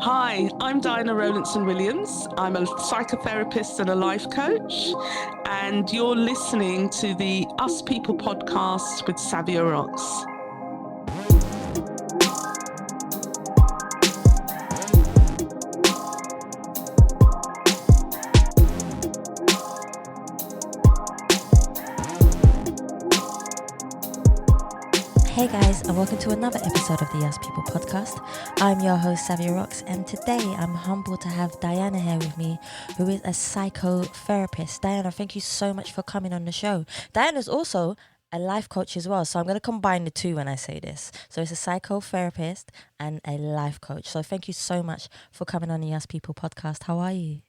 Hi, I'm Diana Rollanson-Williams. I'm a psychotherapist and a life coach, and you're listening to the Us People podcast with Savia Rocks. Hey guys, and welcome to another episode of the Us People podcast. I'm your host, Savia Rocks, and today I'm humbled to have Diana here with me, who is a psychotherapist. Diana, thank you so much for coming on the show. Diana's also a life coach as well, so I'm going to combine the two when I say this. So it's a psychotherapist and a life coach. So thank you so much for coming on the Us People podcast. How are you?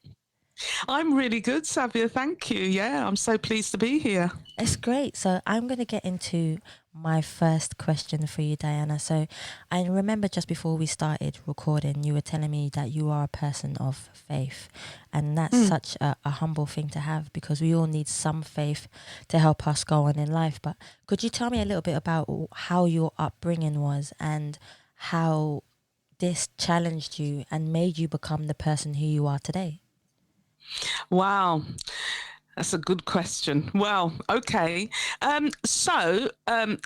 I'm really good, Savia. Thank you. Yeah, I'm so pleased to be here. It's great. So I'm going to get into my first question for you, Diana. So I remember just before we started recording, you were telling me that you are a person of faith. And that's such a humble thing to have, because we all need some faith to help us go on in life. But could you tell me a little bit about how your upbringing was and how this challenged you and made you become the person who you are today? Wow. That's a good question. Well, okay. So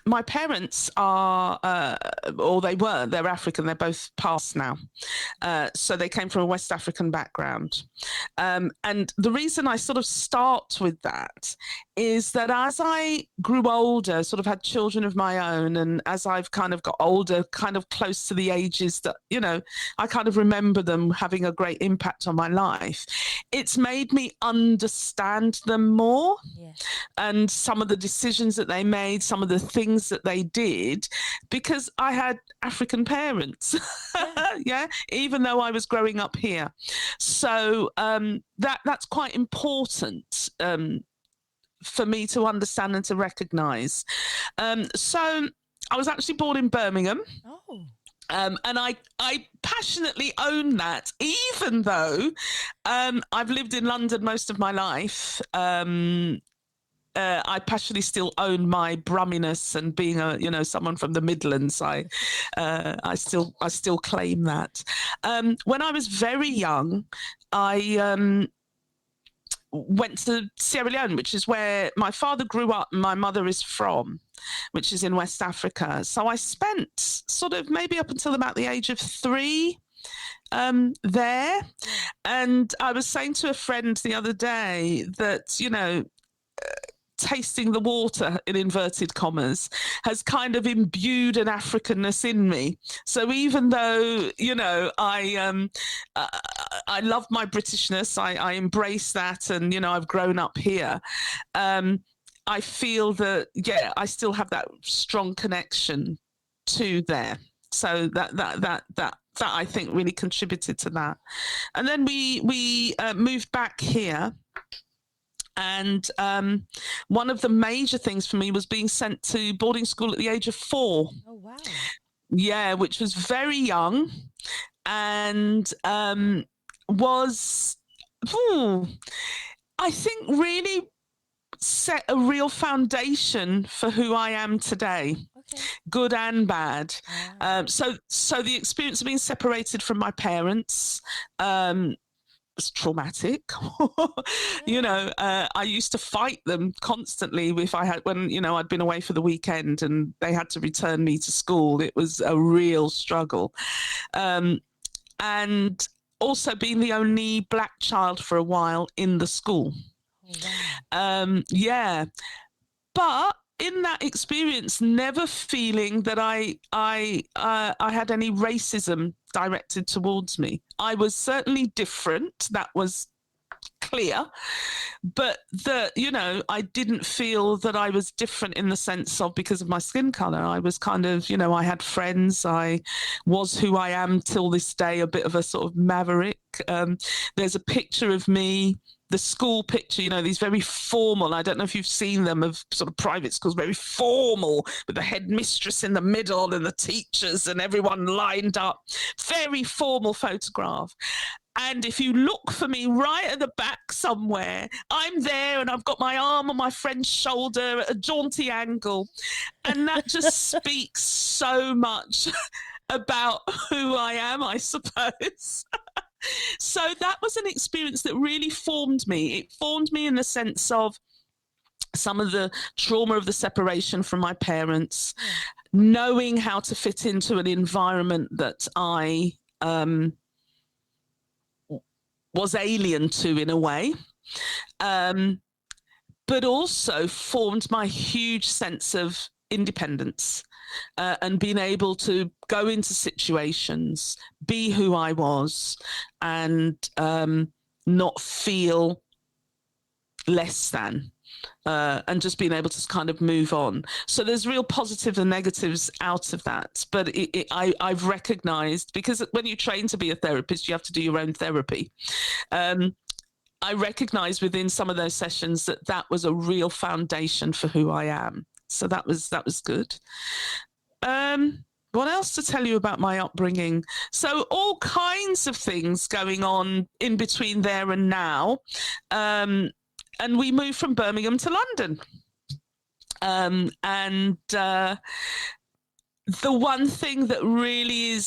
my parents are, or they were, they're African. They're both passed now. So they came from a West African background. And the reason I sort of start with that is that as I grew older, sort of had children of my own, and as I've kind of got older, kind of close to the ages that, you know, I kind of remember them having a great impact on my life, it's made me understand them more. Yeah. And some of the decisions that they made, some of the things that they did, because I had African parents. Yeah, even though I was growing up here. So that's quite important for me to understand and to recognize. So I was actually born in Birmingham. Oh. And I passionately own that, even though I've lived in London most of my life. I passionately still own my brumminess and being someone from the Midlands. I still claim that. When I was very young, I went to Sierra Leone, which is where my father grew up and my mother is from, which is in West Africa. So I spent sort of maybe up until about the age of 3 there. And I was saying to a friend the other day that, tasting the water, in inverted commas, has kind of imbued an Africanness in me. So even though, I love my Britishness, I embrace that, and, I've grown up here, I feel that, I still have that strong connection to there. So that I think really contributed to that. And then we moved back here. And one of the major things for me was being sent to boarding school at the age of 4. Oh, wow. Yeah, which was very young, and was, I think, really set a real foundation for who I am today. Okay. Good and bad. So the experience of being separated from my parents, was traumatic. I used to fight them constantly when I'd been away for the weekend and they had to return me to school. It was a real struggle. And also being the only black child for a while in the school. Oh, wow. But in that experience, never feeling that I had any racism directed towards me. I was certainly different. That was clear. But I didn't feel that I was different in the sense of because of my skin color. I was kind of, I had friends. I was who I am till this day, a bit of a sort of maverick. There's a picture of me, the school picture, these very formal, I don't know if you've seen them, of sort of private schools, very formal, with the headmistress in the middle and the teachers and everyone lined up. Very formal photograph. And if you look for me right at the back somewhere, I'm there and I've got my arm on my friend's shoulder at a jaunty angle. And that just speaks so much about who I am, I suppose. So that was an experience that really formed me. It formed me in the sense of some of the trauma of the separation from my parents, knowing how to fit into an environment that I was alien to in a way, but also formed my huge sense of independence and being able to go into situations, be who I was, and not feel less than. And just being able to kind of move on. So there's real positives and negatives out of that. But I've recognized, because when you train to be a therapist, you have to do your own therapy. I recognized within some of those sessions that was a real foundation for who I am. So that was good. What else to tell you about my upbringing? So all kinds of things going on in between there and now. And we moved from Birmingham to London. And the one thing that really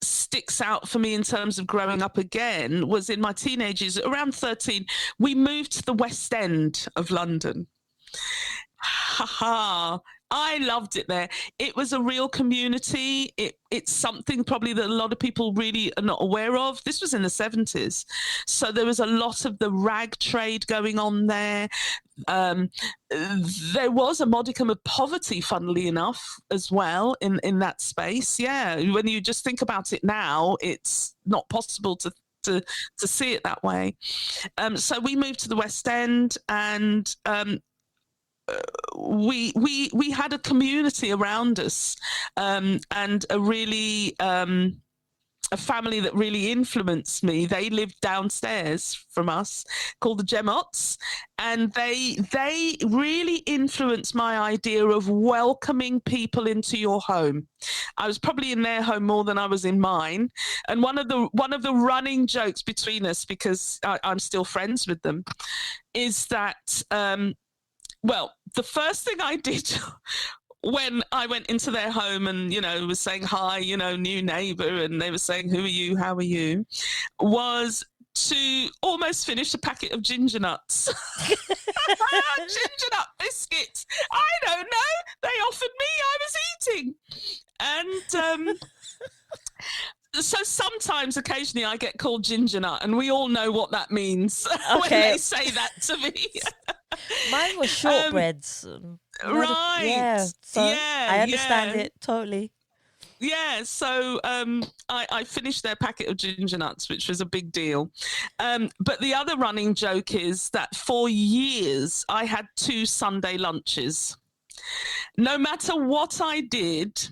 sticks out for me in terms of growing up again was in my teenage years, around 13, we moved to the West End of London. I loved it there. It was a real community. It's something probably that a lot of people really are not aware of. This was in the 70s. So there was a lot of the rag trade going on there. There was a modicum of poverty, funnily enough, as well in that space. Yeah, when you just think about it now, it's not possible to see it that way. So we moved to the West End, and we had a community around us, and a really a family that really influenced me. They lived downstairs from us, called the Gemotts, and they really influenced my idea of welcoming people into your home. I was probably in their home more than I was in mine. And one of the running jokes between us, because I'm still friends with them, is that well, the first thing I did when I went into their home and, was saying hi, new neighbor, and they were saying, who are you? How are you? Was to almost finish a packet of ginger nuts. Ginger nut biscuits. I don't know. They offered me, I was eating. And so sometimes, occasionally, I get called ginger nut, and we all know what that means when they say that to me. Mine was shortbreads. Right. Yeah. So I understand it totally. Yeah, so I finished their packet of ginger nuts, which was a big deal. But the other running joke is that for years I had 2 Sunday lunches. No matter what I did,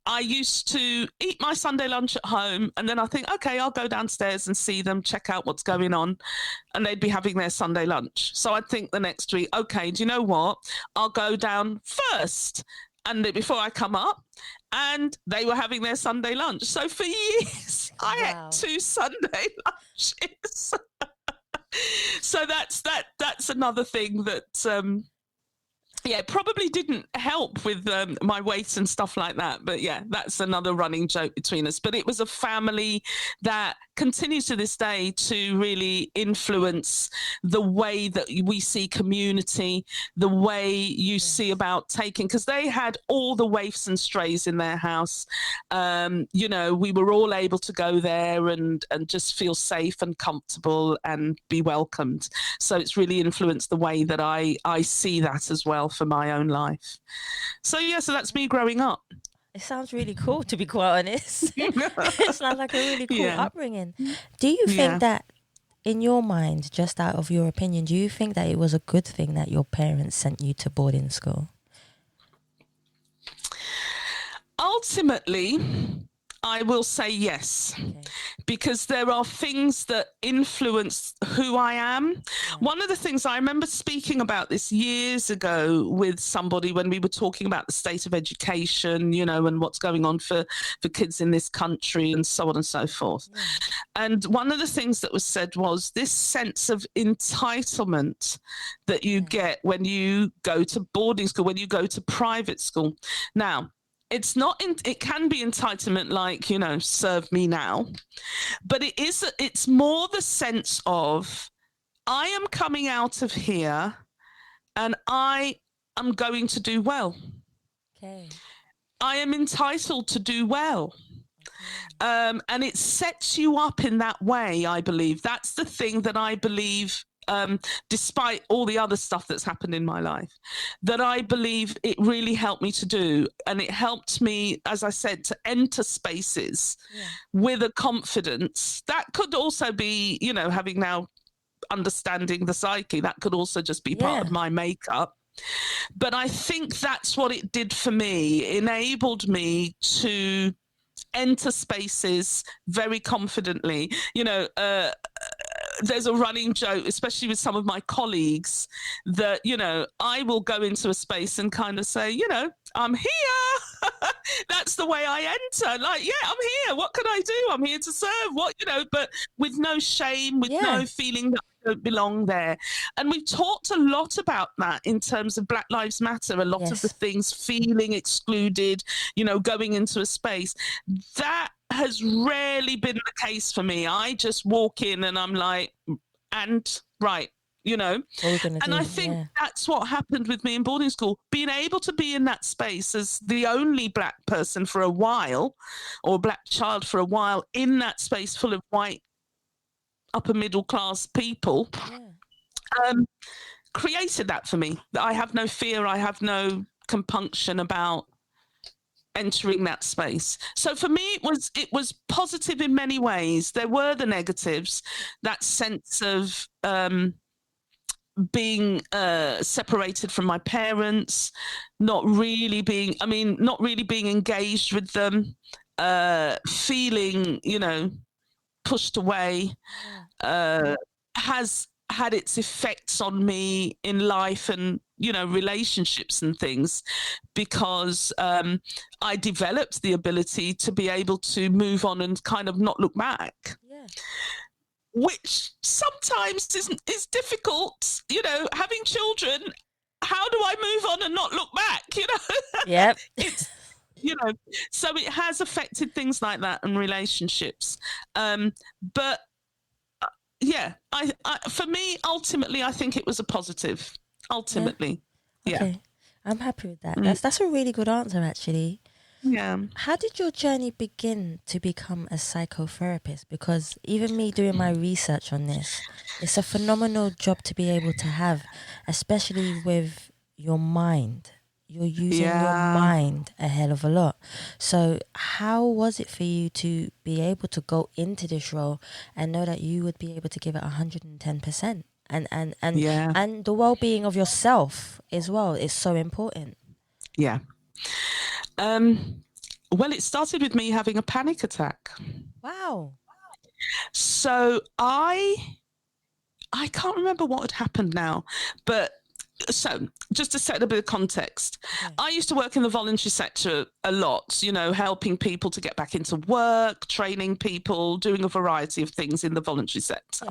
I used to eat my Sunday lunch at home, and then I think, okay, I'll go downstairs and see them, check out what's going on, and they'd be having their Sunday lunch. So I'd think the next week, okay, do you know what? I'll go down first, and before I come up, and they were having their Sunday lunch. So for years, I had 2 Sunday lunches. So that's another thing that probably didn't help with my weight and stuff like that. But yeah, that's another running joke between us. But it was a family that continues to this day to really influence the way that we see community, the way you see about taking, because they had all the waifs and strays in their house. We were all able to go there and just feel safe and comfortable and be welcomed. So it's really influenced the way that I see that as well for my own life. So that's me growing up. It sounds really cool, to be quite honest. It sounds like a really cool upbringing. Do you think that, in your mind, just out of your opinion, do you think that it was a good thing that your parents sent you to boarding school? Ultimately, I will say yes, Okay. because there are things that influence who I am. Yeah. One of the things I remember speaking about this years ago with somebody when we were talking about the state of education, and what's going on for kids in this country and so on and so forth. Yeah. And one of the things that was said was this sense of entitlement that you get when you go to boarding school, when you go to private school. Now, it can be entitlement like, serve me now, but it's more the sense of I am coming out of here and I am going to do well. Okay. I am entitled to do well. And it sets you up in that way, I believe. That's the thing that I believe, despite all the other stuff that's happened in my life, that I believe it really helped me to do. And it helped me, as I said, to enter spaces with a confidence. That could also be, having now understanding the psyche, that could also just be part of my makeup. But I think that's what it did for me. It enabled me to enter spaces very confidently. There's a running joke, especially with some of my colleagues, that, I will go into a space and kind of say, I'm here. That's the way I enter. Like, yeah, I'm here. What can I do? I'm here to serve. But with no shame, with no feeling that I don't belong there. And we've talked a lot about that in terms of Black Lives Matter, a lot of the things, feeling excluded, going into a space. That has rarely been the case for me. I just walk in and I'm like, and right. And I think that's what happened with me in boarding school. Being able to be in that space as the only Black person for a while, or Black child for a while, in that space full of white upper middle class people, created that for me. I have no fear. I have no compunction about entering that space. So for me, it was positive in many ways. There were the negatives, that sense of being separated from my parents, not really being engaged with them, feeling, pushed away, has had its effects on me in life and, relationships and things, because I developed the ability to be able to move on and kind of not look back. Yeah. Which sometimes is difficult, having children. How do I move on and not look back? Yep. So it has affected things like that and relationships. But yeah, I for me, ultimately, I think it was a positive. Ultimately, okay. I'm happy with that. That's a really good answer, actually. Yeah. How did your journey begin to become a psychotherapist? Because even me doing my research on this, it's a phenomenal job to be able to have, especially with your mind. You're using your mind a hell of a lot. So how was it for you to be able to go into this role and know that you would be able to give it 110%? And the well-being of yourself as well is so important. Yeah. Well, it started with me having a panic attack. Wow. So I can't remember what had happened now, but so just to set a bit of context, I used to work in the voluntary sector a lot, helping people to get back into work, training people, doing a variety of things in the voluntary sector.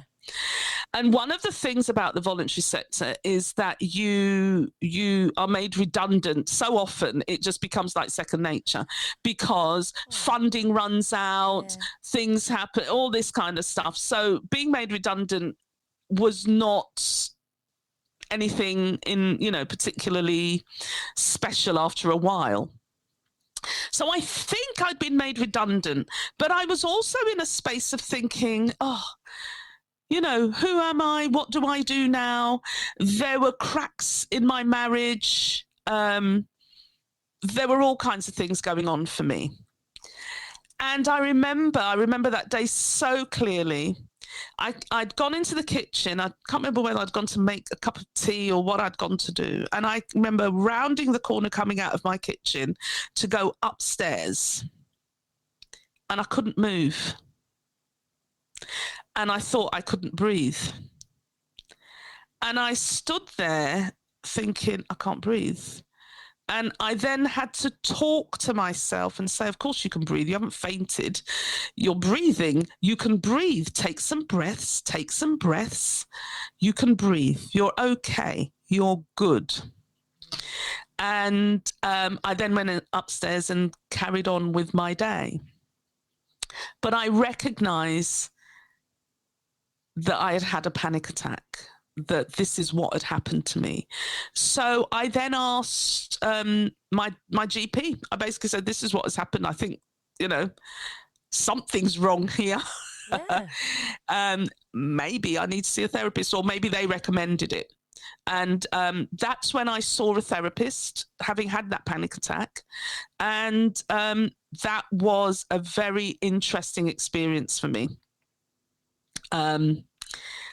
And one of the things about the voluntary sector is that you are made redundant so often it just becomes like second nature, because funding runs out, things happen, all this kind of stuff. So being made redundant was not anything particularly special after a while. So I think I'd been made redundant, but I was also in a space of thinking, who am I? What do I do now? There were cracks in my marriage. There were all kinds of things going on for me. And I remember that day so clearly. I'd gone into the kitchen. I can't remember whether I'd gone to make a cup of tea or what I'd gone to do. And I remember rounding the corner, coming out of my kitchen to go upstairs. and I couldn't move. And I thought I couldn't breathe. And I stood there thinking, I can't breathe. And I then had to talk to myself and say, of course you can breathe. You haven't fainted. You're breathing. You can breathe. Take some breaths. Take some breaths. You can breathe. You're okay. You're good. And I then went upstairs and carried on with my day. But I recognize that I had had a panic attack, that this is what had happened to me. So I then asked my GP. I basically said, this is what has happened. I think, something's wrong here. Yeah. Maybe I need to see a therapist, or maybe they recommended it. And that's when I saw a therapist, having had that panic attack. And that was a very interesting experience for me.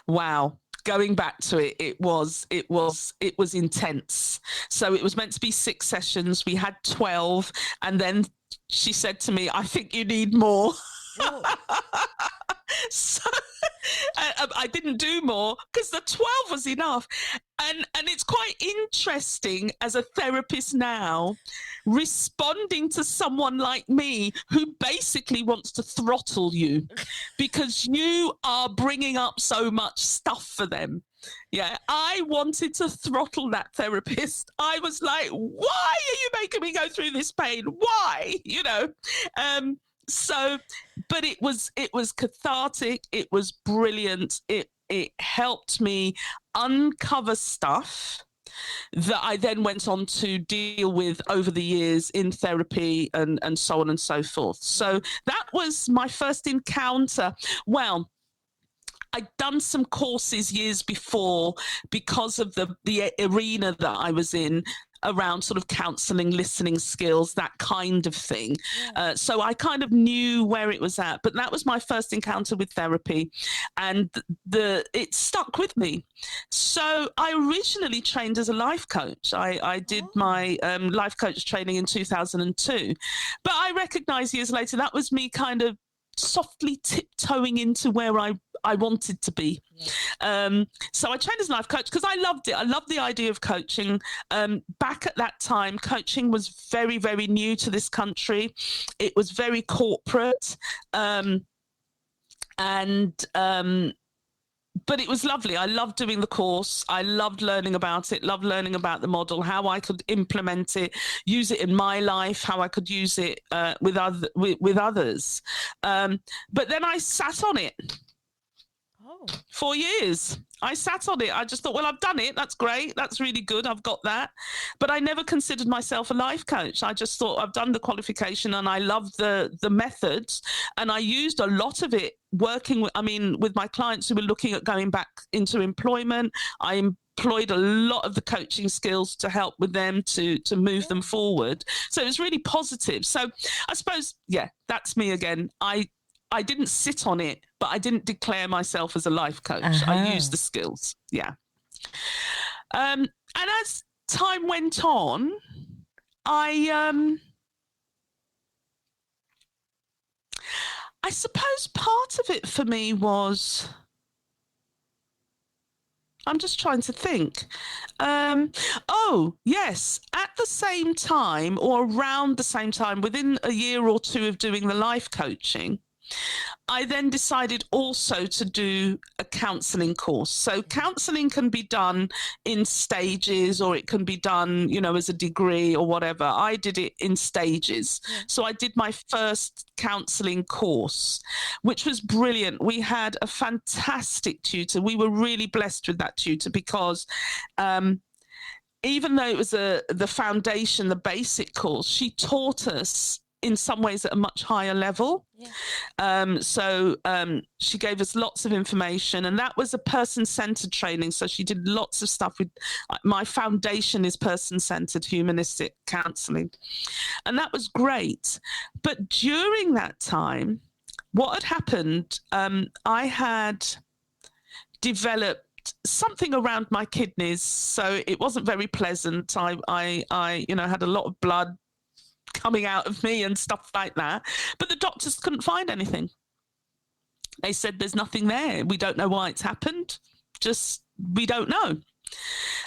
Wow. Going back to it, it was intense. So it was meant to be 6 sessions. We had 12. And then she said to me, I think you need more. So I didn't do more because the 12 was enough. And it's quite interesting as a therapist now, responding to someone like me who basically wants to throttle you because you are bringing up so much stuff for them. Yeah, I wanted to throttle that therapist. I was like, why are you making me go through this pain? Why? So, but it was cathartic. It was brilliant. It helped me uncover stuff that I then went on to deal with over the years in therapy and so on and so forth. So that was my first encounter. Well, I'd done some courses years before because of the arena that I was in, around sort of counselling, listening skills, that kind of thing. Yeah. So I kind of knew where it was at, but that was my first encounter with therapy, and it stuck with me. So I originally trained as a life coach. I did my life coach training in 2002, but I recognized years later that was me kind of softly tiptoeing into where I wanted to be. Yeah. So I trained as a life coach because I loved it. I loved the idea of coaching. Back at that time, coaching was very, very new to this country. It was very corporate. But it was lovely. I loved doing the course. I loved learning about it, loved learning about the model, how I could implement it, use it in my life, how I could use it with others. But then I sat on it. 4 years. I sat on it. I just thought, well, I've done it. That's great. That's really good. I've got that. But I never considered myself a life coach. I just thought I've done the qualification and I love the methods. And I used a lot of it working with my clients who were looking at going back into employment. I employed a lot of the coaching skills to help with them to move them forward. So it was really positive. So I suppose, yeah, that's me again. I didn't sit on it, but I didn't declare myself as a life coach. I used the skills. Yeah. And as time went on, I suppose part of it for me was, I'm just trying to think. Oh, yes. At the same time, or around the same time, within a year or two of doing the life coaching, I then decided also to do a counselling course. So counselling can be done in stages, or it can be done, as a degree or whatever. I did it in stages. Yeah. So I did my first counselling course, which was brilliant. We had a fantastic tutor. We were really blessed with that tutor because even though it was the foundation, the basic course, she taught us in some ways at a much higher level. Yeah. So she gave us lots of information, and that was a person-centered training. So she did lots of stuff with, my foundation is person-centered humanistic counselling. And that was great. But during that time, what had happened, I had developed something around my kidneys. So it wasn't very pleasant. I had a lot of blood coming out of me and stuff like that. But the doctors couldn't find anything. They said there's nothing there. We don't know why it's happened. Just, we don't know.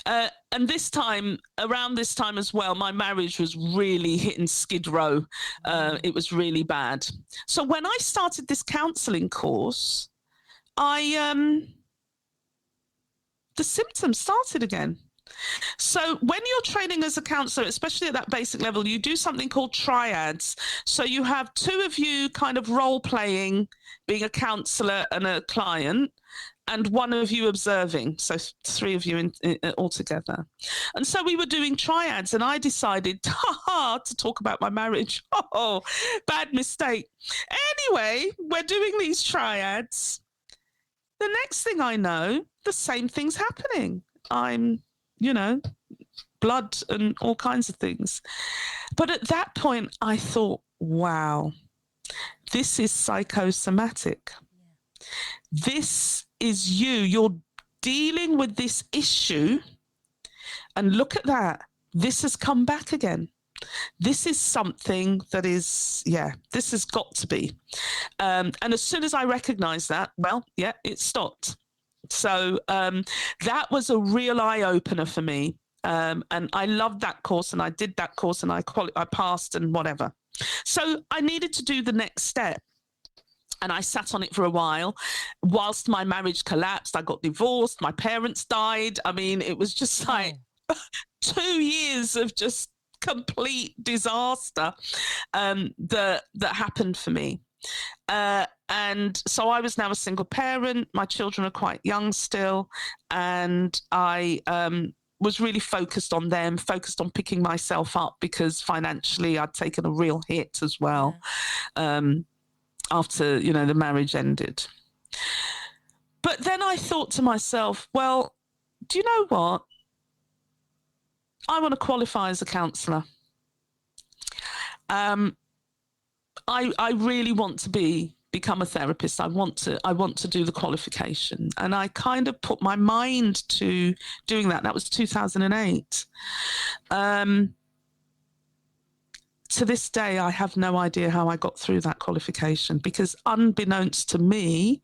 And this time, around this time as well, my marriage was really hitting skid row. It was really bad. So when I started this counselling course, the symptoms started again. So when you're training as a counsellor, especially at that basic level, you do something called triads. So you have two of you kind of role playing, being a counsellor and a client, and one of you observing. So three of you all together. And so we were doing triads, and I decided, to talk about my marriage. Oh, bad mistake. Anyway, we're doing these triads. The next thing I know, the same thing's happening. I'm, blood and all kinds of things. But at that point, I thought, wow, this is psychosomatic. This is you. You're dealing with this issue. And look at that. This has come back again. This is something that is, this has got to be. And as soon as I recognized that, it stopped. So that was a real eye-opener for me. And I loved that course, and I did that course, and I passed and whatever. So I needed to do the next step. And I sat on it for a while. Whilst my marriage collapsed, I got divorced, my parents died. I mean, it was just like 2 years of just complete disaster that happened for me. And so I was now a single parent. My children are quite young still. And I was really focused on them, focused on picking myself up, because financially I'd taken a real hit as well. After, the marriage ended. But then I thought to myself, well, do you know what? I want to qualify as a counsellor. I really want to become a therapist. I want to do the qualification. And I kind of put my mind to doing that. That was 2008. To this day, I have no idea how I got through that qualification, because unbeknownst to me,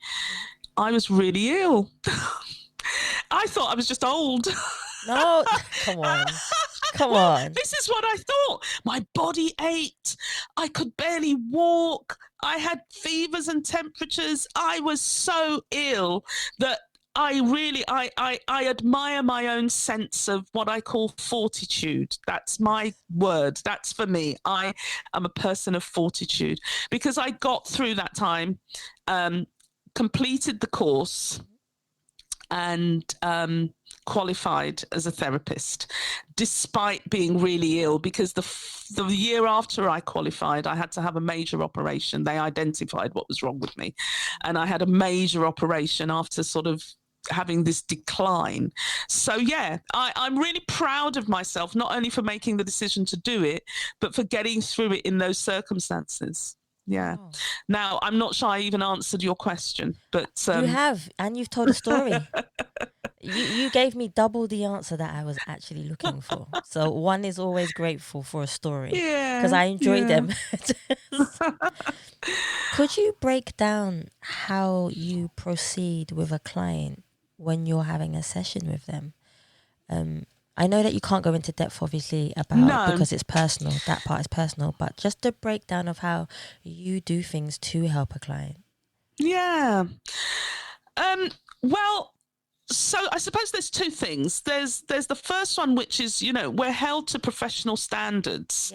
I was really ill. I thought I was just old. No, come on. Come on. This is what I thought. My body ached. I could barely walk. I had fevers and temperatures. I was so ill that I admire my own sense of what I call fortitude. That's my word. That's for me. I am a person of fortitude, because I got through that time, completed the course, and qualified as a therapist, despite being really ill, because the year after I qualified, I had to have a major operation. They identified what was wrong with me, and I had a major operation after sort of having this decline. So I'm really proud of myself, not only for making the decision to do it, but for getting through it in those circumstances. Oh. Now, I'm not sure I even answered your question, but you have, and you've told a story. You gave me double the answer that I was actually looking for. So one is always grateful for a story, because I enjoy them. Could you break down how you proceed with a client when you're having a session with them? I know that you can't go into depth, obviously, about because it's personal. That part is personal, but just a breakdown of how you do things to help a client. Yeah. Well, so I suppose there's two things. There's the first one, which is, we're held to professional standards.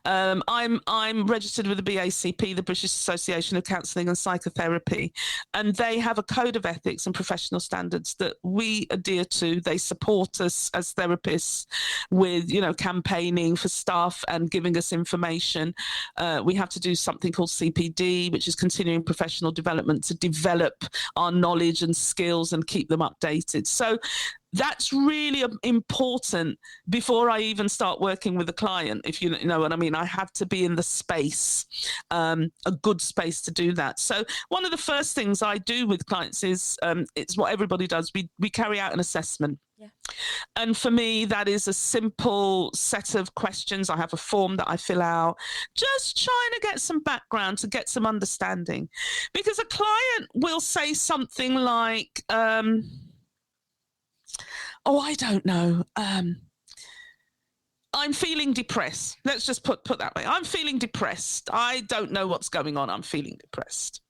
Yeah. I'm registered with the BACP, the British Association of Counselling and Psychotherapy, and they have a code of ethics and professional standards that we adhere to. They support us as therapists with, campaigning for staff and giving us information. We have to do something called CPD, which is continuing professional development, to develop our knowledge and skills and keep them updated. So that's really important before I even start working with a client, if you know what I mean. I have to be in the space, a good space to do that. So one of the first things I do with clients is, it's what everybody does. We carry out an assessment. Yeah. And for me, that is a simple set of questions. I have a form that I fill out, just trying to get some background, to get some understanding. Because a client will say something like, oh, I don't know. I'm feeling depressed. Let's just put that way. I'm feeling depressed. I don't know what's going on. I'm feeling depressed.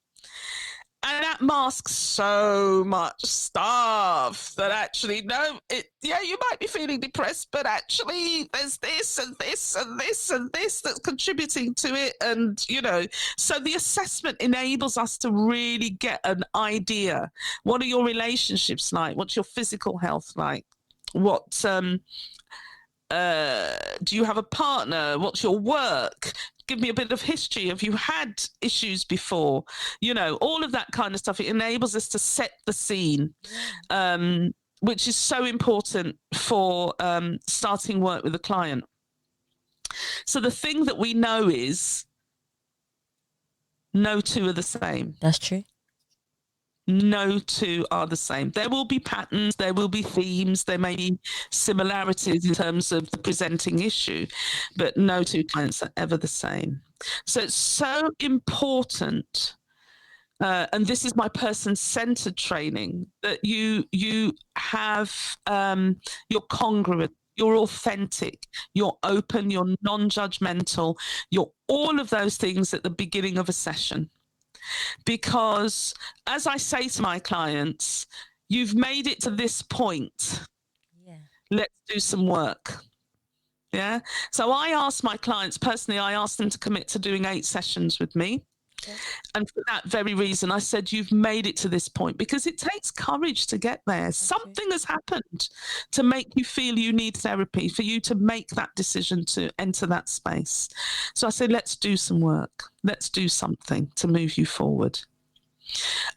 And that masks so much stuff that actually, no, you might be feeling depressed, but actually there's this and this and this and this that's contributing to it. And, so the assessment enables us to really get an idea. What are your relationships like? What's your physical health like? What, do you have a partner? What's your work? Give me a bit of history. Have you had issues before? All of that kind of stuff. It enables us to set the scene, which is so important for starting work with a client. So the thing that we know is no two are the same. That's true. No two are the same. There will be patterns, there will be themes, there may be similarities in terms of the presenting issue, but no two clients are ever the same. So it's so important, and this is my person-centered training, that you have, you're congruent, you're authentic, you're open, you're non-judgmental, you're all of those things at the beginning of a session. Because as I say to my clients, you've made it to this point. Yeah. Let's do some work. Yeah. So I ask my clients personally, I ask them to commit to doing 8 sessions with me. Okay. And for that very reason, I said, you've made it to this point, because it takes courage to get there. Okay. Something has happened to make you feel you need therapy, for you to make that decision to enter that space. So I said, let's do some work. Let's do something to move you forward.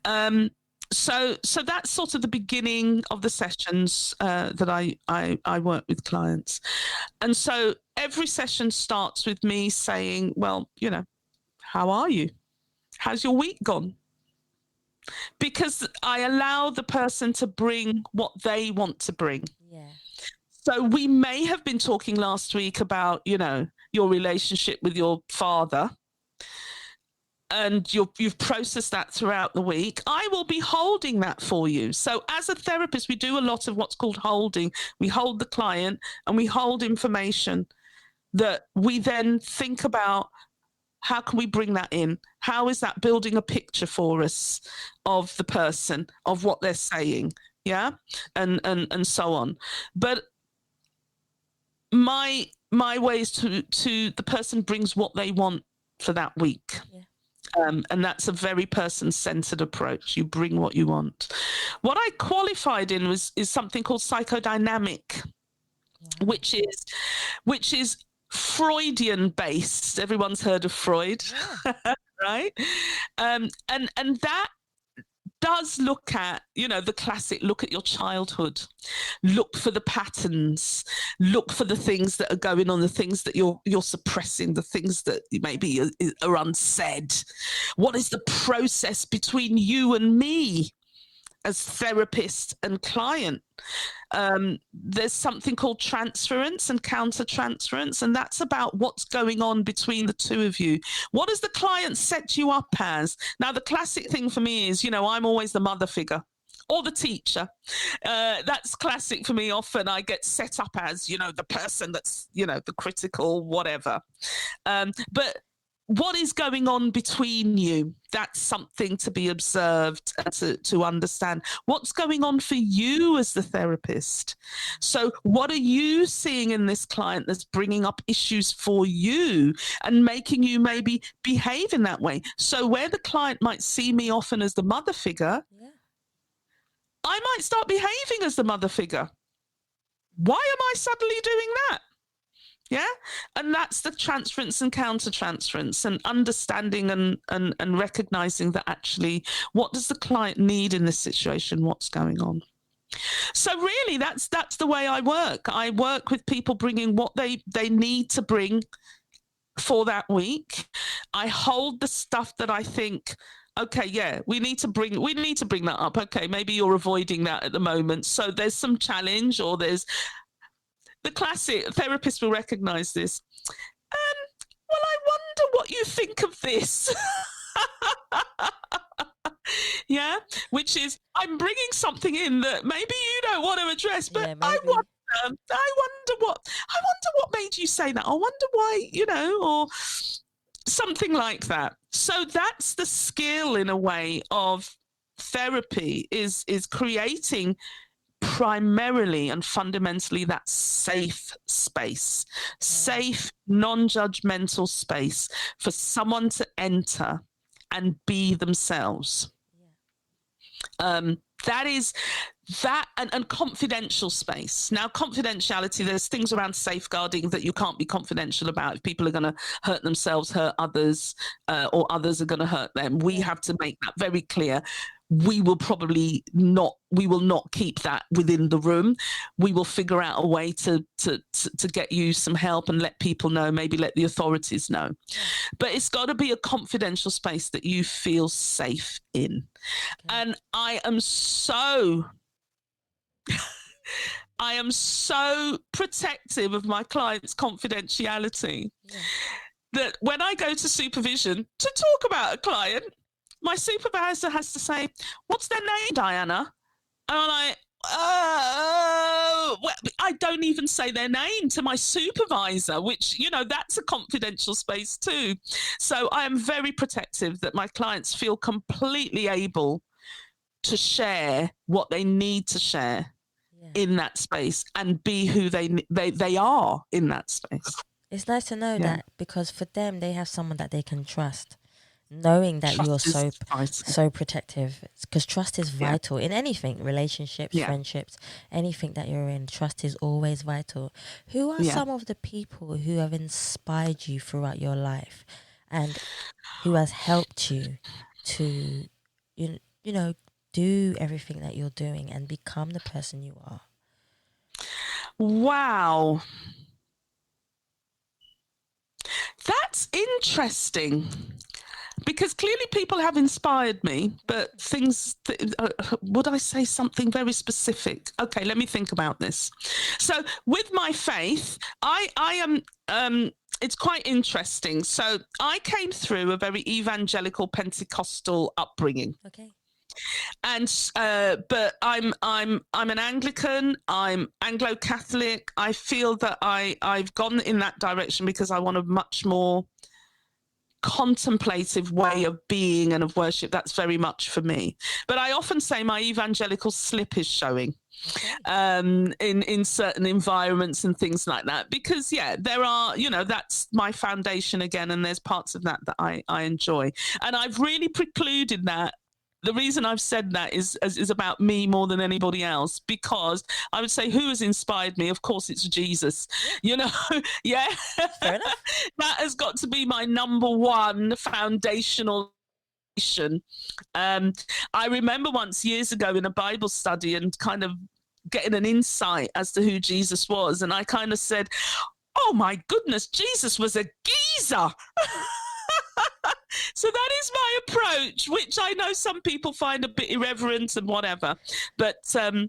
So that's sort of the beginning of the sessions that I work with clients. And so every session starts with me saying, well, how are you? How's your week gone? Because I allow the person to bring what they want to bring. Yeah. So we may have been talking last week about, your relationship with your father, and you've processed that throughout the week. I will be holding that for you. So as a therapist, we do a lot of what's called holding. We hold the client and we hold information that we then think about. How can we bring that in? How is that building a picture for us of the person, of what they're saying? Yeah. And so on. But my way is to the person brings what they want for that week. Yeah. And that's a very person-centered approach. You bring what you want. What I qualified in is something called psychodynamic, yeah. which is Freudian based. Everyone's heard of Freud, yeah. Right? And that does look at, the classic, look at your childhood, look for the patterns, look for the things that are going on, the things that you're suppressing, the things that maybe are unsaid. What is the process between you and me as therapist and client? There's something called transference and countertransference, and that's about what's going on between the two of you. What does the client set you up as? Now, the classic thing for me is, I'm always the mother figure or the teacher. That's classic for me. Often I get set up as, the person that's, the critical, whatever. But what is going on between you? That's something to be observed and to understand. What's going on for you as the therapist? So what are you seeing in this client that's bringing up issues for you and making you maybe behave in that way? So where the client might see me often as the mother figure, yeah. I might start behaving as the mother figure. Why am I suddenly doing that? Yeah. And that's the transference and countertransference, and understanding and recognizing that actually, what does the client need in this situation? What's going on? So really, that's the way I work. I work with people bringing what they need to bring for that week. I hold the stuff that I think, okay, yeah, we need to bring that up. Okay, maybe you're avoiding that at the moment. So there's some challenge, or there's the classic therapist will recognize this. Well, I wonder what you think of this. Yeah, which is, I'm bringing something in that maybe you don't want to address, but Yeah, I maybe. wonder what made you say that. I wonder why, or something like that. So that's the skill, in a way, of therapy, is creating primarily and fundamentally that safe space, safe, non-judgmental space for someone to enter and be themselves. That is that, and confidential space. Now, confidentiality, there's things around safeguarding that you can't be confidential about. If people are going to hurt themselves, hurt others, or others are going to hurt them, we have to make that very clear. We will not keep that within the room. We will figure out a way to get you some help and let people know, maybe let the authorities know. But it's got to be a confidential space that you feel safe in. And I am so protective of my clients' confidentiality that when I go to supervision to talk about a client, my supervisor has to say, "What's their name, Diana?" And I'm like, well, I don't even say their name to my supervisor, which, that's a confidential space too. So I am very protective that my clients feel completely able to share what they need to share in that space and be who they are in that space. It's nice to know that, because for them, they have someone that they can trust. Knowing that you're so protective, because trust is vital in anything, relationships, friendships, anything that you're in. Trust is always vital. Who are some of the people who have inspired you throughout your life, and who has helped you to, do everything that you're doing and become the person you are? Wow. That's interesting. Because clearly people have inspired me, but would I say something very specific? Okay, let me think about this. So with my faith, I am, it's quite interesting. So I came through a very evangelical Pentecostal upbringing. Okay. And but I'm an Anglican. I'm Anglo-Catholic. I feel that I've gone in that direction because I want a much more contemplative way of being and of worship. That's very much for me. But I often say my evangelical slip is showing in certain environments and things like that, because there are, that's my foundation again, and there's parts of that I enjoy, and I've really precluded that. The reason I've said that is about me more than anybody else, because I would say, who has inspired me? Of course, it's Jesus. Fair enough. That has got to be my number one foundational. I remember once years ago in a Bible study and kind of getting an insight as to who Jesus was, and I kind of said, "Oh my goodness, Jesus was a geezer." So that is my approach, which I know some people find a bit irreverent and whatever, but that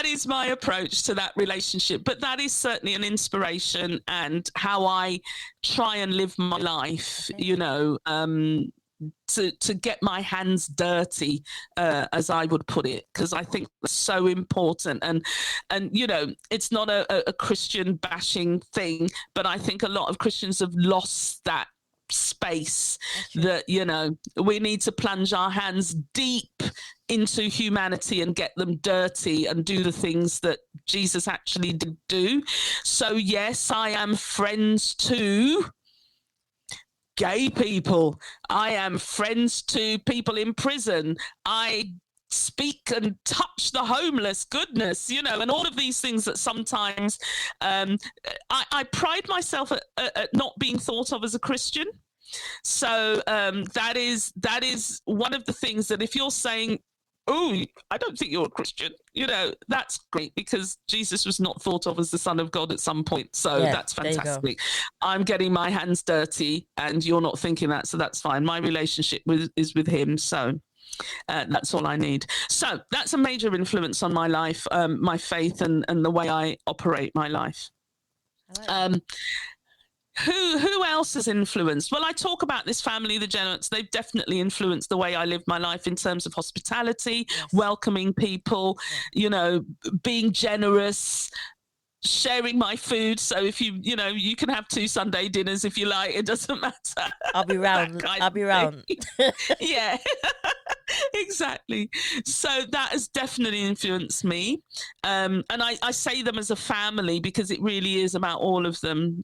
is my approach to that relationship. But that is certainly an inspiration, and how I try and live my life, to get my hands dirty, as I would put it, because I think it's so important. And it's not a Christian bashing thing, but I think a lot of Christians have lost that space that, we need to plunge our hands deep into humanity and get them dirty and do the things that Jesus actually did do. So yes, I am friends to gay people. I am friends to people in prison. I speak and touch the homeless, goodness, and all of these things that sometimes I pride myself at not being thought of as a Christian. So that is one of the things that, if you're saying oh, I don't think you're a Christian. That's great, because Jesus was not thought of as the Son of God at some point. So that's fantastic. I'm getting my hands dirty and you're not thinking that. So that's fine. My relationship is with him. So that's all I need. So that's a major influence on my life, my faith, and the way I operate my life. Who else has influenced? Well, I talk about this family, the Jennerts. They've definitely influenced the way I live my life in terms of hospitality, welcoming people, being generous, sharing my food. So if you can have 2 Sunday dinners if you like. It doesn't matter. I'll be round. Yeah. Exactly. So that has definitely influenced me. And I say them as a family because it really is about all of them,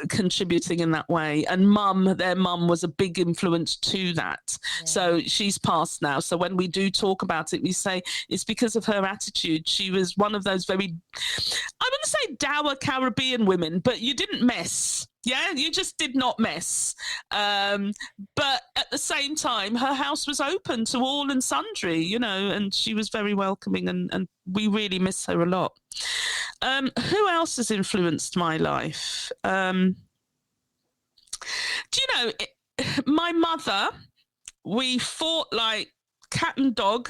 contributing in that way. And their mum was a big influence to that. So she's passed now. So when we do talk about it, we say it's because of her attitude. She was one of those very, I wouldn't say dour Caribbean women, but you didn't mess. Yeah, you just did not mess. But at the same time, her house was open to all and sundry, and she was very welcoming, and we really miss her a lot. Who else has influenced my life? Do you know, my mother, we fought like cat and dog,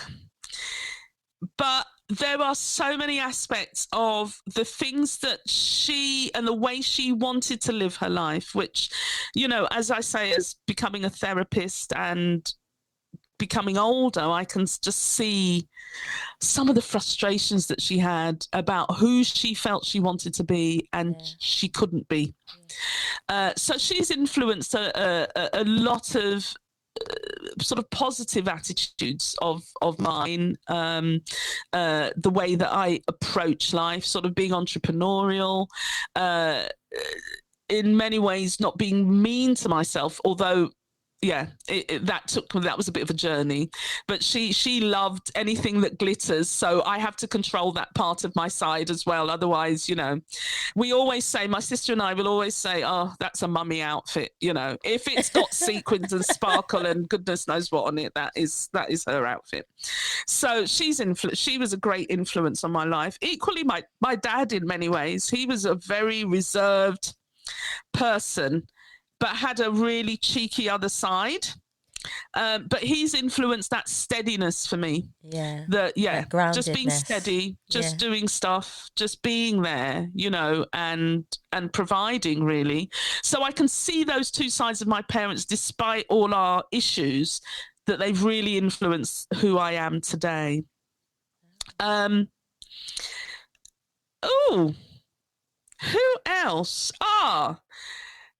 but there are so many aspects of the things that she and the way she wanted to live her life, which, as I say, as becoming a therapist and becoming older, I can just see some of the frustrations that she had about who she felt she wanted to be and she couldn't be. So she's influenced a lot of sort of positive attitudes of mine, the way that I approach life, sort of being entrepreneurial, in many ways not being mean to myself, although that was a bit of a journey. But she loved anything that glitters, so I have to control that part of my side as well. Otherwise, we always say, my sister and I will always say, oh, that's a mummy outfit. If it's got sequins and sparkle and goodness knows what on it, that is her outfit. So she was a great influence on my life. Equally, my dad, in many ways, he was a very reserved person, but had a really cheeky other side. But he's influenced that steadiness for me. Just being steady, just doing stuff, just being there, and providing, really. So I can see those 2 sides of my parents, despite all our issues, that they've really influenced who I am today. Who else?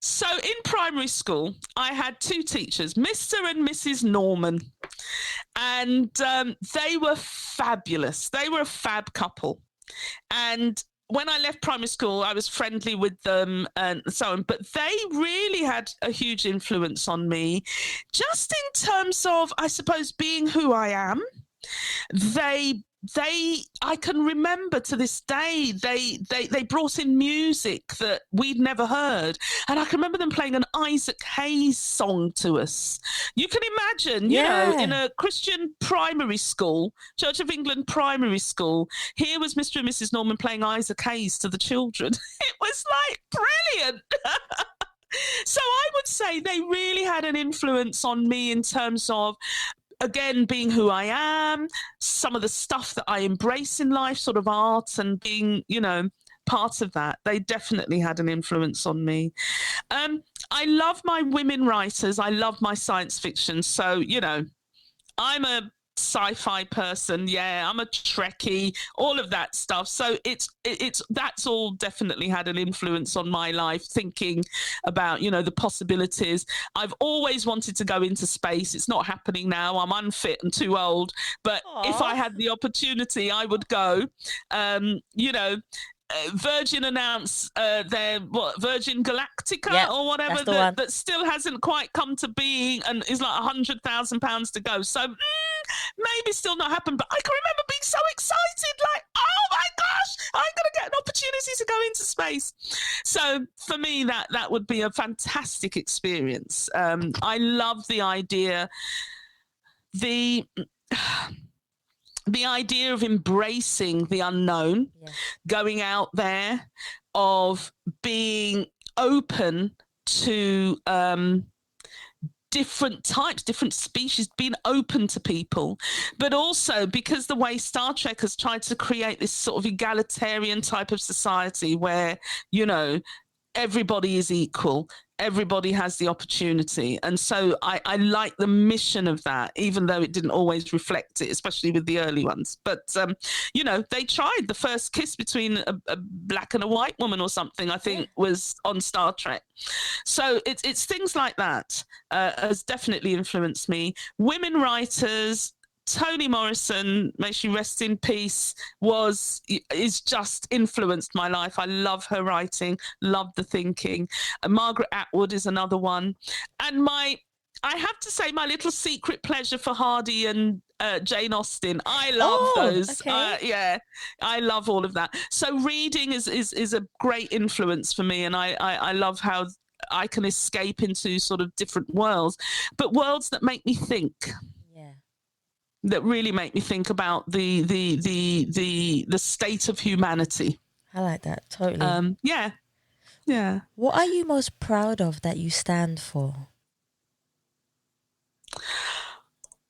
So in primary school, I had 2 teachers, Mr. and Mrs. Norman, and they were fabulous. They were a fab couple. And when I left primary school, I was friendly with them and so on, but they really had a huge influence on me, just in terms of, I suppose, being who I am. I can remember to this day, they brought in music that we'd never heard. And I can remember them playing an Isaac Hayes song to us. You can imagine, in a Christian primary school, Church of England primary school, here was Mr. and Mrs. Norman playing Isaac Hayes to the children. It was like brilliant. So I would say they really had an influence on me in terms of, again, being who I am, some of the stuff that I embrace in life, sort of art and being, part of that. They definitely had an influence on me. I love my women writers. I love my science fiction. So, I'm a sci-fi person. Yeah, I'm a Trekkie, all of that stuff. So that's all definitely had an influence on my life, thinking about, the possibilities. I've always wanted to go into space. It's not happening now. I'm unfit and too old. But if I had the opportunity, I would go. Virgin announced their Virgin Galactica or whatever that still hasn't quite come to being and is like £100,000 to go. So maybe still not happened. But I can remember being so excited, like, oh my gosh, I'm going to get an opportunity to go into space. So for me, that would be a fantastic experience. I love the idea the the idea of embracing the unknown, going out there, of being open to different types, different species, being open to people, but also because the way Star Trek has tried to create this sort of egalitarian type of society where, you know, everybody is equal, everybody has the opportunity. And so I like the mission of that, even though it didn't always reflect it, especially with the early ones. But, you know, they tried. The first kiss between a black and a white woman or something, I think, was on Star Trek. So it's things like that has definitely influenced me. Women writers, Toni Morrison, may she rest in peace, is just influenced my life. I love her writing, love the thinking. Margaret Atwood is another one. And I have to say, my little secret pleasure for Hardy and Jane Austen. I love those. Okay. I love all of that. So reading is a great influence for me, and I love how I can escape into sort of different worlds, but worlds that make me think. That really make me think about the state of humanity. I like that, totally. Yeah. What are you most proud of that you stand for?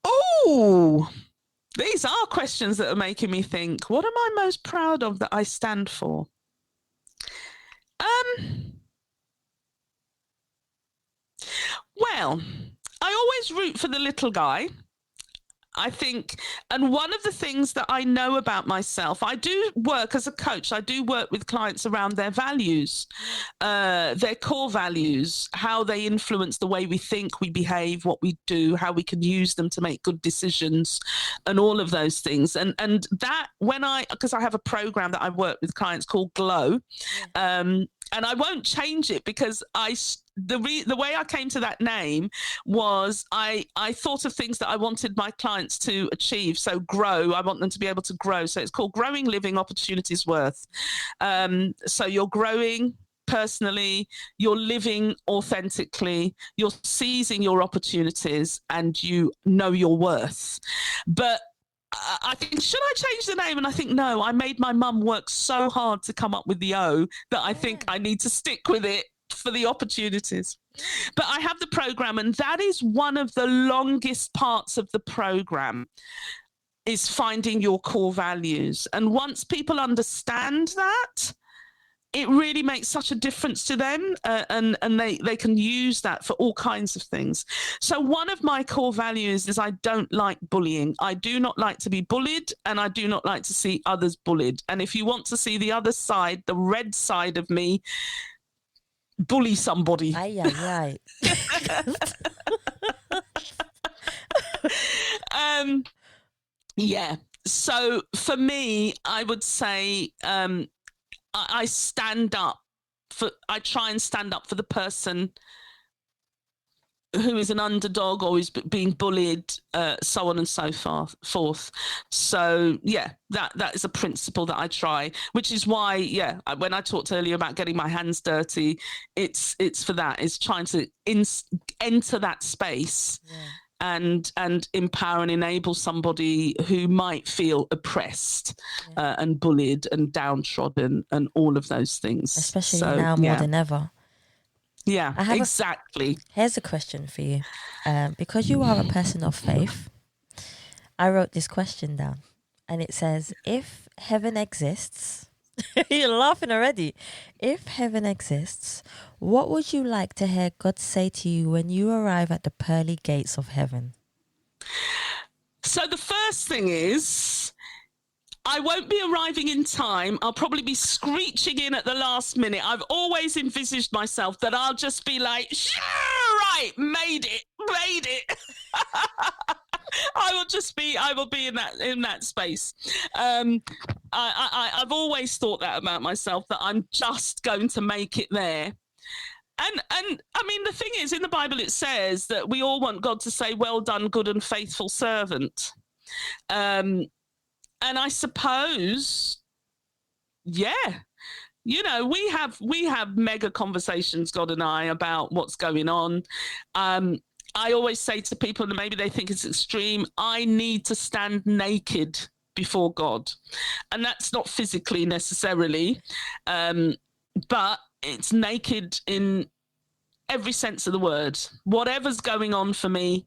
Oh, these are questions that are making me think. What am I most proud of that I stand for? Well, I always root for the little guy, I think. And one of the things that I know about myself, I do work as a coach. I do work with clients around their values, their core values, how they influence the way we think, we behave, what we do, how we can use them to make good decisions, and all of those things. And that, because I have a program that I work with clients called Glow, and I won't change it because the way I came to that name was I thought of things that I wanted my clients to achieve. So grow, I want them to be able to grow. So it's called Growing Living Opportunities Worth. So you're growing personally, you're living authentically, you're seizing your opportunities, and you know your worth. But I think, should I change the name? And I think, no, I made my mum work so hard to come up with the O that I think I need to stick with it for the opportunities. But I have the program, and that is one of the longest parts of the program, is finding your core values. And once people understand that, it really makes such a difference to them, and they can use that for all kinds of things. So one of my core values is I don't like bullying. I do not like to be bullied, and I do not like to see others bullied. And if you want to see the other side, the red side of me, bully somebody. Aye. Yeah. So for me, I would say I stand up I try and stand up for the person who is an underdog or is being bullied, so on and so forth. So yeah, that is a principle that I try, which is why, when I talked earlier about getting my hands dirty, it's for that. It's trying to enter that space. And empower and enable somebody who might feel oppressed and bullied and downtrodden and all of those things. Especially now more than ever. Yeah, exactly. Here's a question for you. Because you are a person of faith, I wrote this question down, and it says, if heaven exists, you're laughing already. If heaven exists, what would you like to hear God say to you when you arrive at the pearly gates of heaven? So the first thing is, I won't be arriving in time. I'll probably be screeching in at the last minute. I've always envisaged myself that I'll just be like, right, made it. I will be in that space. I've always thought that about myself, that I'm just going to make it there. And I mean, the thing is, in the Bible, it says that we all want God to say, well done, good and faithful servant. And I suppose, you know, we have mega conversations, God and I, about what's going on. I always say to people, and maybe they think it's extreme, I need to stand naked before God. And that's not physically necessarily, but it's naked in every sense of the word. Whatever's going on for me,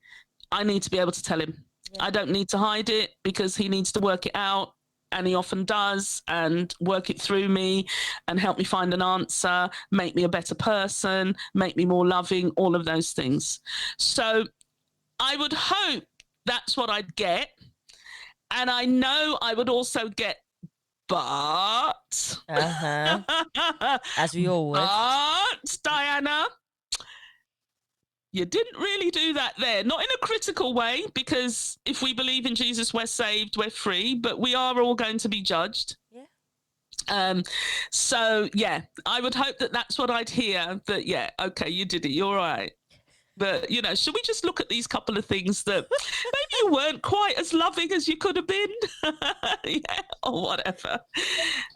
I need to be able to tell him. I don't need to hide it, because he needs to work it out. And he often does, and work it through me and help me find an answer, make me a better person, make me more loving, all of those things. So I would hope that's what I'd get. And I know I would also get, but, as we all would. But, Diana, you didn't really do that there. Not in a critical way, because if we believe in Jesus, we're saved, we're free, but we are all going to be judged. Yeah. So, yeah, I would hope that that's what I'd hear, that, yeah, okay, you did it, you're all right. But, you know, should we just look at these couple of things that maybe you weren't quite as loving as you could have been? Yeah, or whatever.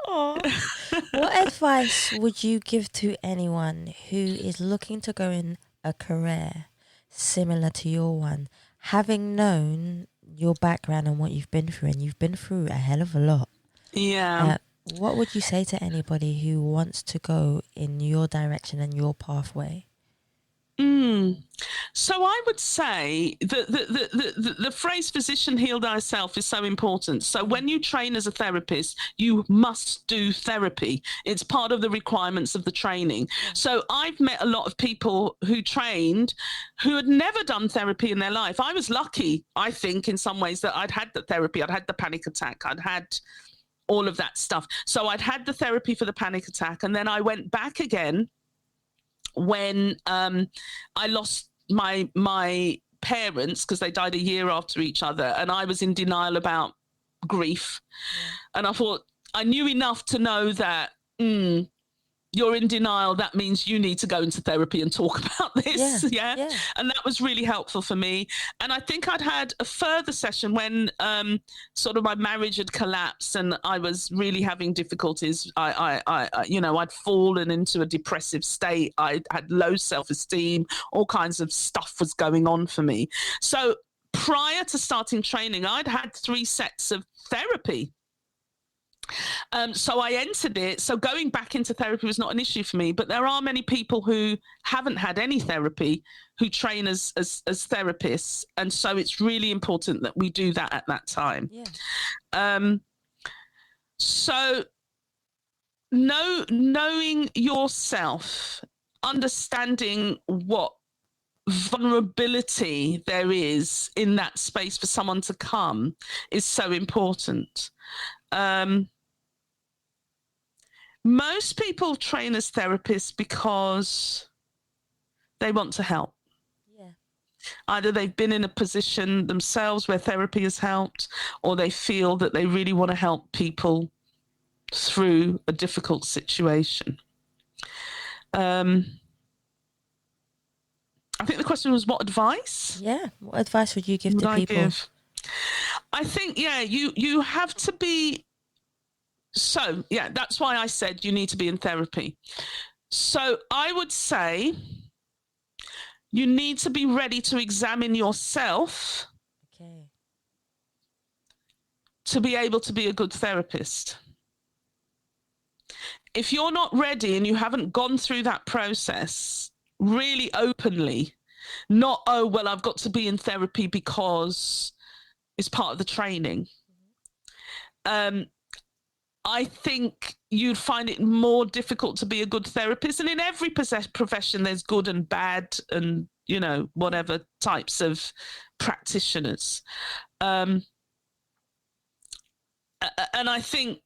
What advice would you give to anyone who is looking to go in a career similar to your one, having known your background and what you've been through, and you've been through a hell of a lot? Yeah. What would you say to anybody who wants to go in your direction and your pathway? So I would say that the phrase physician heal thyself is so important. So when you train as a therapist, you must do therapy. It's part of the requirements of the training. So I've met a lot of people who trained who had never done therapy in their life. I was lucky, I think, in some ways, that I'd had the therapy. I'd had the panic attack. I'd had all of that stuff. So I'd had the therapy for the panic attack. And then I went back again when I lost my parents, because they died a year after each other, and I was in denial about grief. And I thought, I knew enough to know that you're in denial, that means you need to go into therapy and talk about this. Yeah. And that was really helpful for me. And I think I'd had a further session when sort of my marriage had collapsed and I was really having difficulties. I'd fallen into a depressive state. I had low self-esteem, all kinds of stuff was going on for me. So prior to starting training, I'd had 3 sets of therapy. So I entered it. So going back into therapy was not an issue for me. But there are many people who haven't had any therapy who train as therapists. And so it's really important that we do that at that time. So knowing yourself, understanding what vulnerability there is in that space for someone to come is so important. Most people train as therapists because they want to help. Either they've been in a position themselves where therapy has helped, or they feel that they really want to help people through a difficult situation. I think the question was, what advice? Yeah, what advice would you give to people? I think, you have to be. So, that's why I said you need to be in therapy. So I would say you need to be ready to examine yourself to be able to be a good therapist. If you're not ready and you haven't gone through that process really openly, not, I've got to be in therapy because it's part of the training. I think you'd find it more difficult to be a good therapist. And in every profession, there's good and bad and, whatever types of practitioners. And I think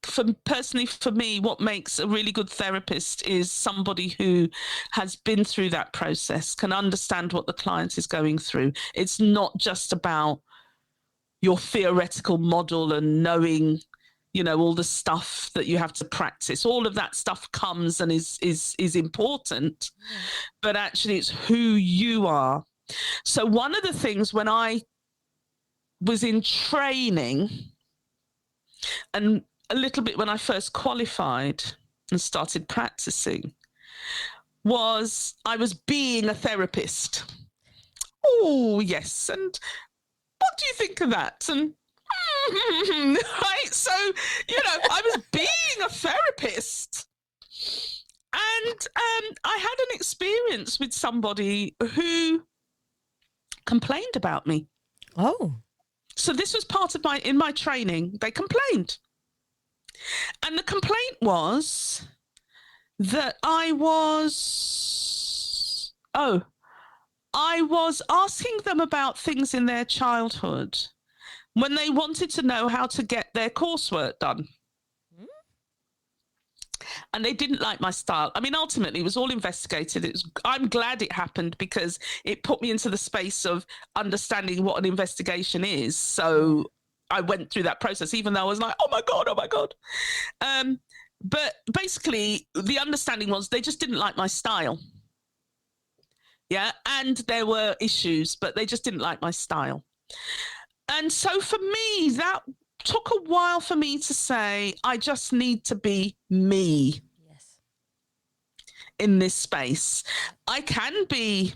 personally for me, what makes a really good therapist is somebody who has been through that process, can understand what the client is going through. It's not just about your theoretical model and knowing, all the stuff that you have to practice. All of that stuff comes and is important, but actually it's who you are. So one of the things when I was in training and a little bit when I first qualified and started practicing was I was being a therapist. oh, yes. And what do you think of that? And right. So, I was being a therapist. And I had an experience with somebody who complained about me. Oh. So this was part of in my training. They complained. And the complaint was that I was asking them about things in their childhood when they wanted to know how to get their coursework done. And they didn't like my style. I mean, ultimately, it was all investigated. I'm glad it happened because it put me into the space of understanding what an investigation is. So I went through that process, even though I was like, oh my God. But basically, the understanding was they just didn't like my style. Yeah. And there were issues, but they just didn't like my style. And so for me, that took a while for me to say, I just need to be me. Yes. In this space. I can be,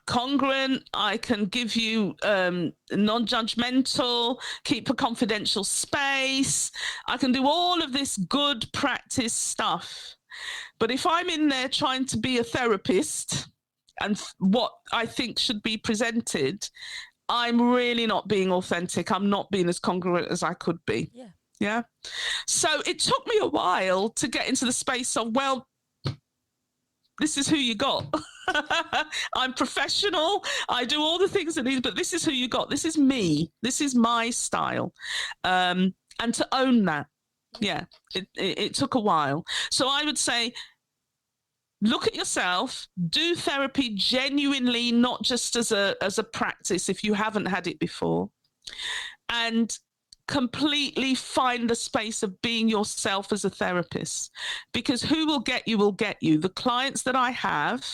congruent. I can give you non-judgmental, keep a confidential space. I can do all of this good practice stuff. But if I'm in there trying to be a therapist and what I think should be presented, I'm really not being authentic. I'm not being as congruent as I could be. Yeah. Yeah. So it took me a while to get into the space of, well, this is who you got. I'm professional. I do all the things that need, but this is who you got. This is me. This is my style. And to own that. Yeah. It took a while. So I would say, look at yourself, do therapy genuinely, not just as a practice if you haven't had it before, and completely find the space of being yourself as a therapist, because who will get you will get you. The clients that I have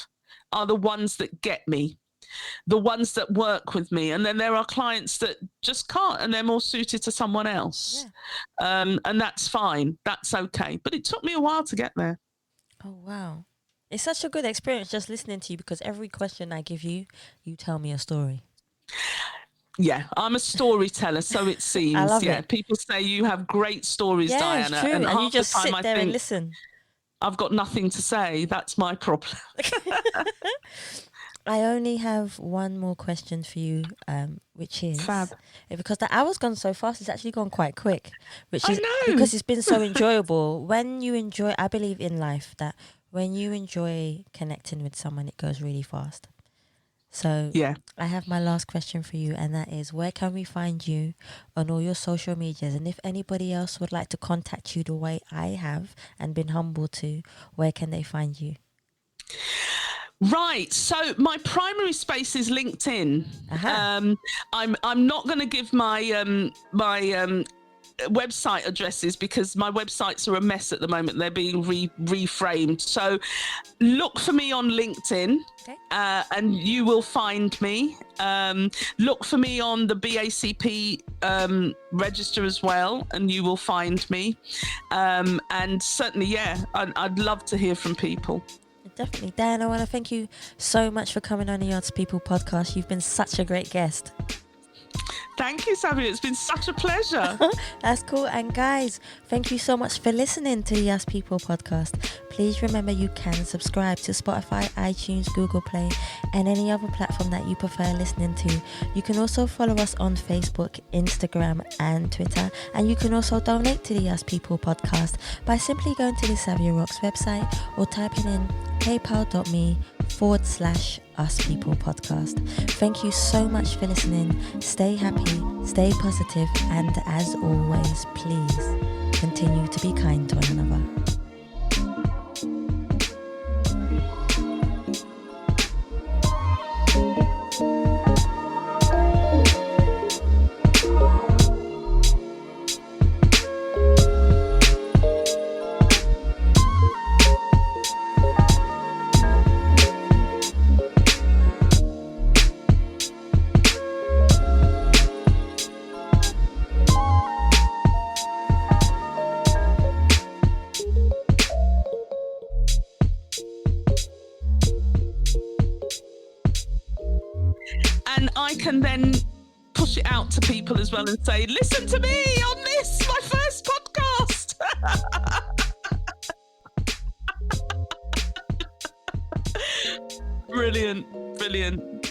are the ones that get me, the ones that work with me. And then there are clients that just can't, and they're more suited to someone else. Yeah. And that's fine. That's okay. But it took me a while to get there. Oh, wow. It's such a good experience just listening to you, because every question I give you, you tell me a story. Yeah, I'm a storyteller, so it seems. I love it. People say you have great stories, Diana. It's true. And you just sit there and listen. I've got nothing to say. That's my problem. I only have one more question for you, which is Fab. Because the hour's gone so fast, it's actually gone quite quick. Which is I know. Because it's been so enjoyable. When you enjoy, I believe in life that when you enjoy connecting with someone, it goes really fast. So yeah, I have my last question for you, and that is, where can we find you on all your social medias? And if anybody else would like to contact you the way I have and been humbled to, where can they find you? Right. So my primary space is LinkedIn. Uh-huh. I'm not going to give my website addresses because my websites are a mess at the moment. They're being reframed. So look for me on LinkedIn. Okay. And you will find me. Look for me on the BACP register as well, and you will find me. And certainly, I'd love to hear from people. Definitely. Dan, I want to thank you so much for coming on the Arts People podcast. You've been such a great guest. Thank you, Savia. It's been such a pleasure. That's cool. And guys, thank you so much for listening to the Us People podcast. Please remember you can subscribe to Spotify, iTunes, Google Play, and any other platform that you prefer listening to. You can also follow us on Facebook, Instagram, and Twitter. And you can also donate to the Us People podcast by simply going to the Savia Rocks website or typing in paypal.me/Us People podcast. Thank you so much for listening. Stay happy, stay positive, and as always, please continue to be kind to one another. And I can then push it out to people as well and say, listen to me on this, my first podcast. Brilliant.